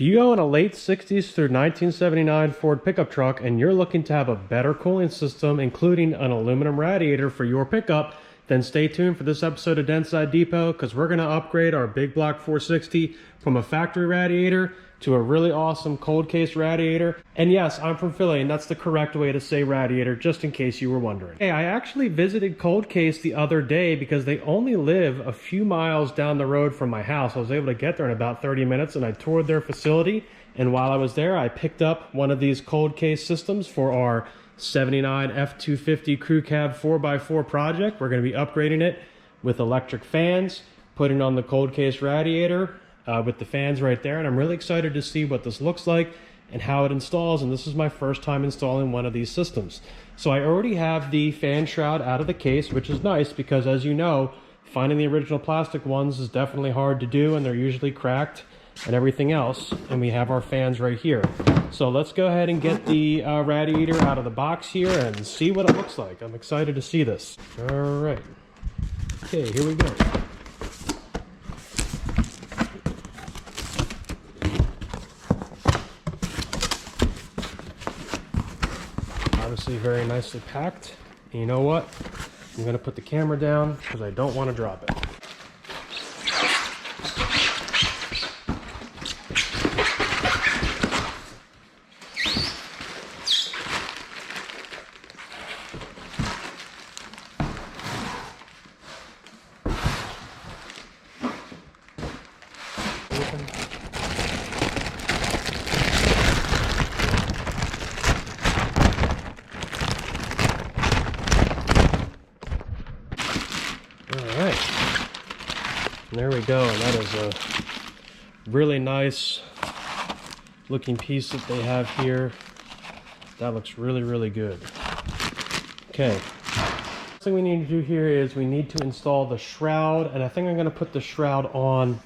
If you own a late 60s through 1979 Ford pickup truck and you're looking to have a better cooling system, including an aluminum radiator for your pickup, then stay tuned for this episode of Dentside Depot, because we're going to upgrade our big block 460 from a factory radiator to a really awesome cold case radiator. And yes, I'm from Philly, and that's the correct way to say radiator, just in case you were wondering. Hey, I actually visited Cold Case the other day because they only live a few miles down the road from my house. I was able to get there in about 30 minutes, and I toured their facility. And while I was there, I picked up one of these cold case systems for our 79 F250 crew cab 4x4 project. We're going to be upgrading it with electric fans, putting on the cold case radiator, with the fans right there, and I'm really excited to see what this looks like and how it installs. And this is my first time installing one of these systems. So I already have the fan shroud out of the case, which is nice because, as you know, finding the original plastic ones is definitely hard to do, and they're usually cracked and everything else. And we have our fans right here. So let's go ahead and get the radiator out of the box here and see what it looks like. I'm excited to see this. All right. Okay, here we go. Obviously very nicely packed. And you know what? I'm going to put the camera down because I don't want to drop it. There we go, and that is a really nice looking piece that they have here. That looks really, really good. Okay, next thing we need to do here is we need to install the shroud, and I think I'm going to put the shroud on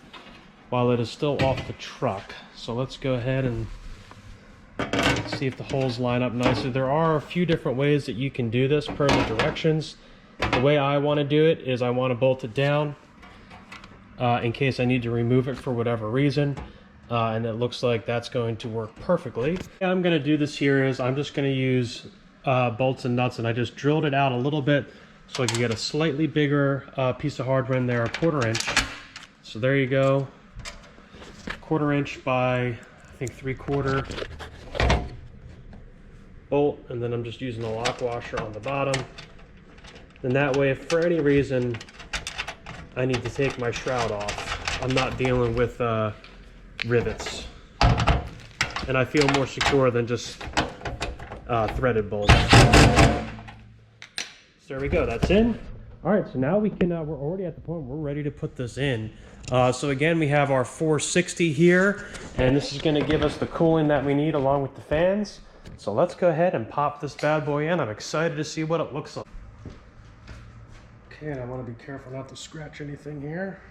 while it is still off the truck. So let's go ahead and see if the holes line up nicely. There are a few different ways that you can do this per the directions. The way I want to do it is I want to bolt it down in case I need to remove it for whatever reason, and it looks like that's going to work perfectly. What I'm going to do this here is I'm just going to use bolts and nuts, and I just drilled it out a little bit so I can get a slightly bigger piece of hardware in there, a 1/4 inch. So there you go, 1/4 inch by I think 3/4 bolt, and then I'm just using a lock washer on the bottom. And that way, if for any reason I need to take my shroud off, I'm not dealing with rivets, and I feel more secure than just threaded bolts. So there we go, that's in. All right, so now we can, we're already at the point where we're ready to put this in. So again, we have our 460 here, and this is going to give us the cooling that we need along with the fans. So let's go ahead and pop this bad boy in. I'm excited to see what it looks like. Okay, and I want to be careful not to scratch anything here.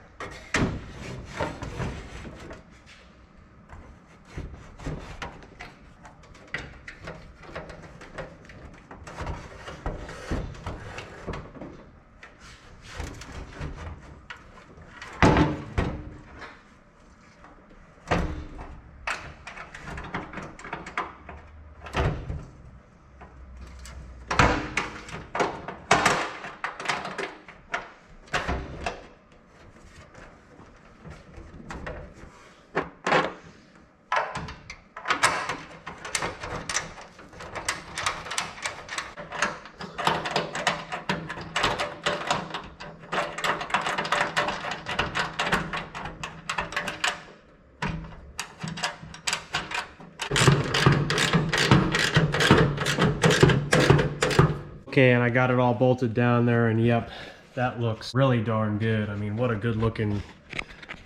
Okay, and I got it all bolted down there, and yep, that looks really darn good. I mean, what a good looking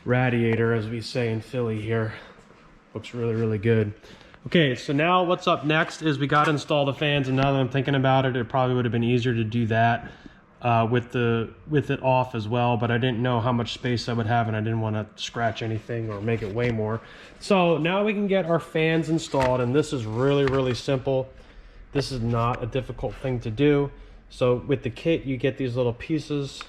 radiator, as we say in Philly here. Looks really, really good. Okay, so now what's up next is we got to install the fans, and now that I'm thinking about it, it probably would have been easier to do that with it off as well, but I didn't know how much space I would have, and I didn't want to scratch anything or make it way more. So now we can get our fans installed, and this is really, really simple. This is not a difficult thing to do. So with the kit, you get these little pieces,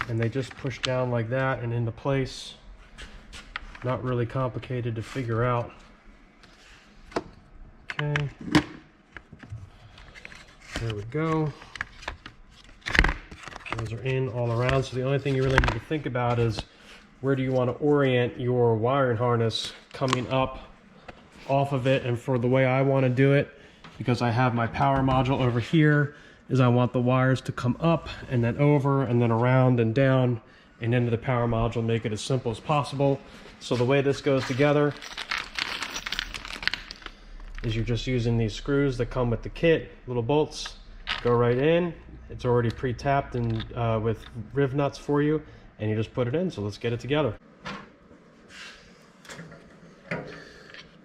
and they just push down like that and into place. not really complicated to figure out. Okay, there we go. Those are in all around, so the only thing you really need to think about is where do you want to orient your wiring harness coming up off of it. And for the way I want to do it, because I have my power module over here, is I want the wires to come up and then over and then around and down and into the power module, make it as simple as possible. So the way this goes together is you're just using these screws that come with the kit, little bolts, go right in. It's already pre-tapped and with riv nuts for you, and you just put it in. So let's get it together.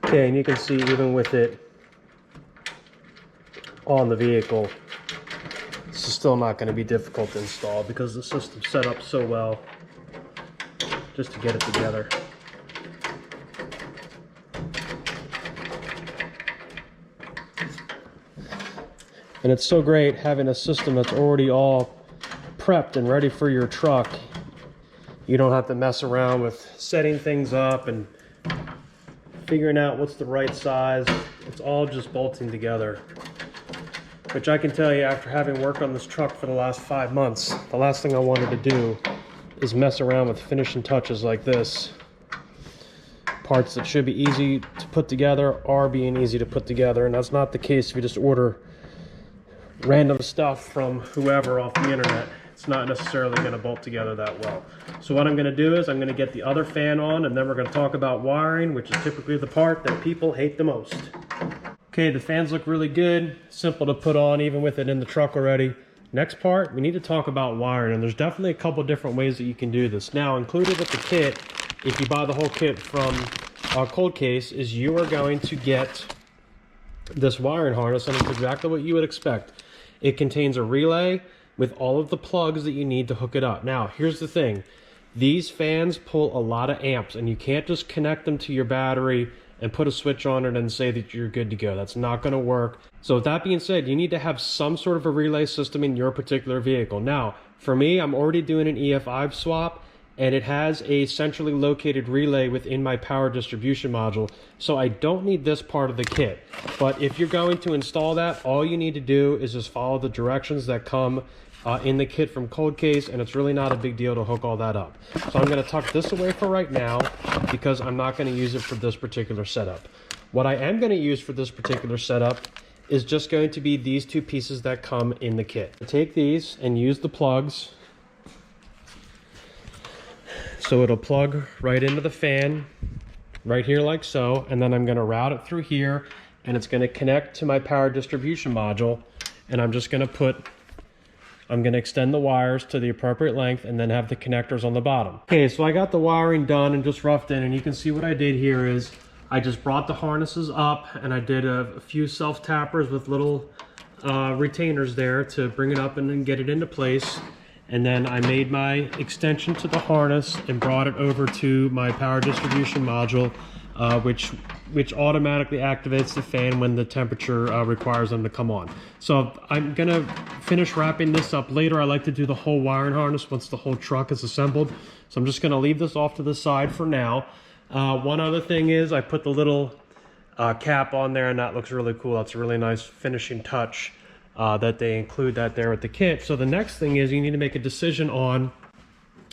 Okay, and you can see even with it on the vehicle, this is still not going to be difficult to install because the system's set up so well just to get it together. And it's so great having a system that's already all prepped and ready for your truck. You don't have to mess around with setting things up and figuring out what's the right size. It's all just bolting together. Which I can tell you, after having worked on this truck for the last 5 months, the last thing I wanted to do is mess around with finishing touches like this. Parts that should be easy to put together are being easy to put together, and that's not the case if you just order random stuff from whoever off the internet. It's not necessarily going to bolt together that well. So what I'm going to do is I'm going to get the other fan on, and then we're going to talk about wiring, which is typically the part that people hate the most. Okay, the fans look really good, simple to put on even with it in the truck already. Next part, we need to talk about wiring, and there's definitely a couple different ways that you can do this. Now, included with the kit, if you buy the whole kit from Cold Case, is you are going to get this wiring harness, and it's exactly what you would expect. It contains a relay with all of the plugs that you need to hook it up. Now, here's the thing. These fans pull a lot of amps, and you can't just connect them to your battery and put a switch on it and say that you're good to go. That's not going to work. So with that being said, you need to have some sort of a relay system in your particular vehicle. Now, for me, I'm already doing an EFI swap, and it has a centrally located relay within my power distribution module, so I don't need this part of the kit. But if you're going to install that, all you need to do is just follow the directions that come in the kit from Cold Case, and it's really not a big deal to hook all that up. So I'm going to tuck this away for right now because I'm not going to use it for this particular setup. What I am going to use for this particular setup is just going to be these two pieces that come in the kit. Take these and use the plugs. So it'll plug right into the fan right here like so, and then I'm going to route it through here, and it's going to connect to my power distribution module, and I'm just going to extend the wires to the appropriate length and then have the connectors on the bottom. Okay, so I got the wiring done and just roughed in, and you can see what I did here is I just brought the harnesses up, and I did a few self-tappers with little retainers there to bring it up and then get it into place. And then I made my extension to the harness and brought it over to my power distribution module, which automatically activates the fan when the temperature requires them to come on. So I'm gonna finish wrapping this up later. I like to do the whole wiring harness once the whole truck is assembled. So I'm just gonna leave this off to the side for now. One other thing is I put the little cap on there, and that looks really cool. That's a really nice finishing touch. That they include that there with the kit. So the next thing is you need to make a decision on,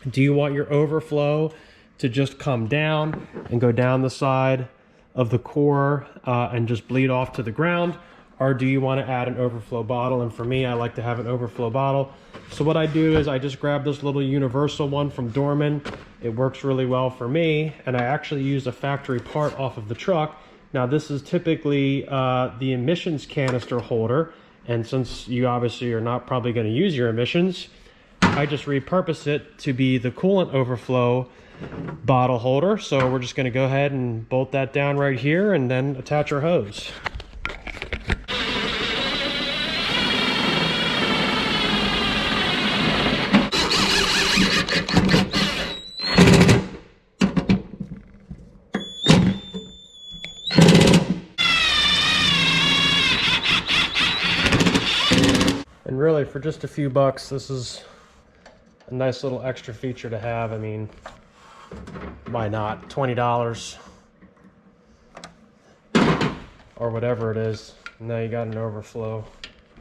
do you want your overflow to just come down and go down the side of the core and just bleed off to the ground, or do you want to add an overflow bottle? And for me, I like to have an overflow bottle. So what I do is I just grab this little universal one from Dorman. It works really well for me, and I actually use a factory part off of the truck. Now this is typically the emissions canister holder, and since you obviously are not probably going to use your emissions, I just repurpose it to be the coolant overflow bottle holder. So we're just going to go ahead and bolt that down right here and then attach our hose. And really, for just a few bucks, this is a nice little extra feature to have. I mean, why not? $20 or whatever it is. Now you got an overflow.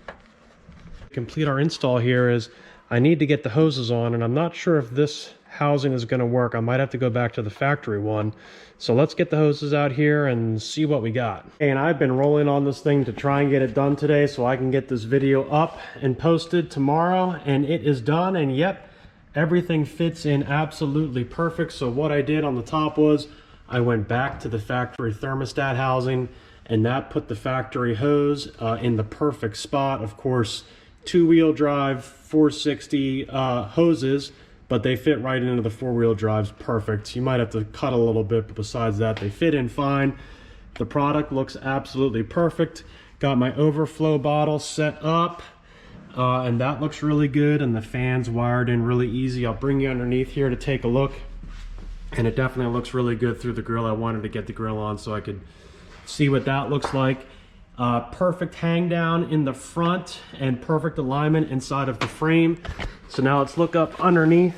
To complete our install here is I need to get the hoses on, and I'm not sure if this housing is going to work. I might have to go back to the factory one. So let's get the hoses out here and see what we got. And I've been rolling on this thing to try and get it done today so I can get this video up and posted tomorrow, and it is done. And yep, everything fits in absolutely perfect. So what I did on the top was I went back to the factory thermostat housing, and that put the factory hose in the perfect spot. Of course, 2-wheel drive 460 hoses, but they fit right into the 4-wheel drives perfect. You might have to cut a little bit, but besides that, they fit in fine. The product looks absolutely perfect. Got my overflow bottle set up, and that looks really good, and the fans wired in really easy. I'll bring you underneath here to take a look, and it definitely looks really good through the grill. I wanted to get the grill on so I could see what that looks like. Perfect hang down in the front and perfect alignment inside of the frame. So now let's look up underneath.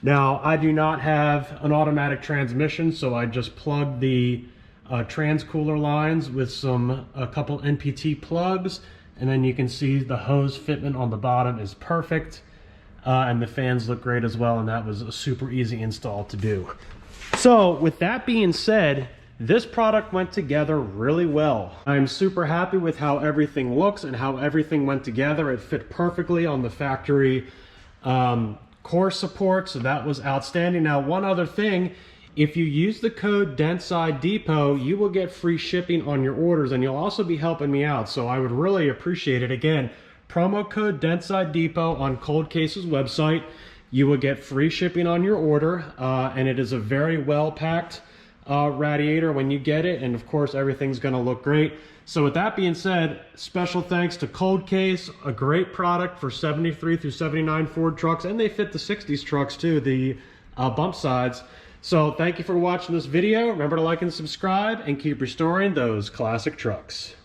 Now I do not have an automatic transmission, so I just plugged the transcooler lines with a couple NPT plugs, and then you can see the hose fitment on the bottom is perfect, and the fans look great as well, and that was a super easy install to do. So with that being said, this product went together really well. I'm super happy with how everything looks and how everything went together. It fit perfectly on the factory core support, so that was outstanding. Now, one other thing, if you use the code Dentside Depot, you will get free shipping on your orders, and you'll also be helping me out, so I would really appreciate it. Again, promo code Dentside Depot on Cold Case's website. You will get free shipping on your order, and it is a very well-packed radiator when you get it, and of course everything's going to look great. So with that being said, special thanks to Cold Case, a great product for 73 through 79 Ford trucks, and they fit the 60s trucks too, the bump sides. So thank you for watching this video. Remember to like and subscribe, and keep restoring those classic trucks.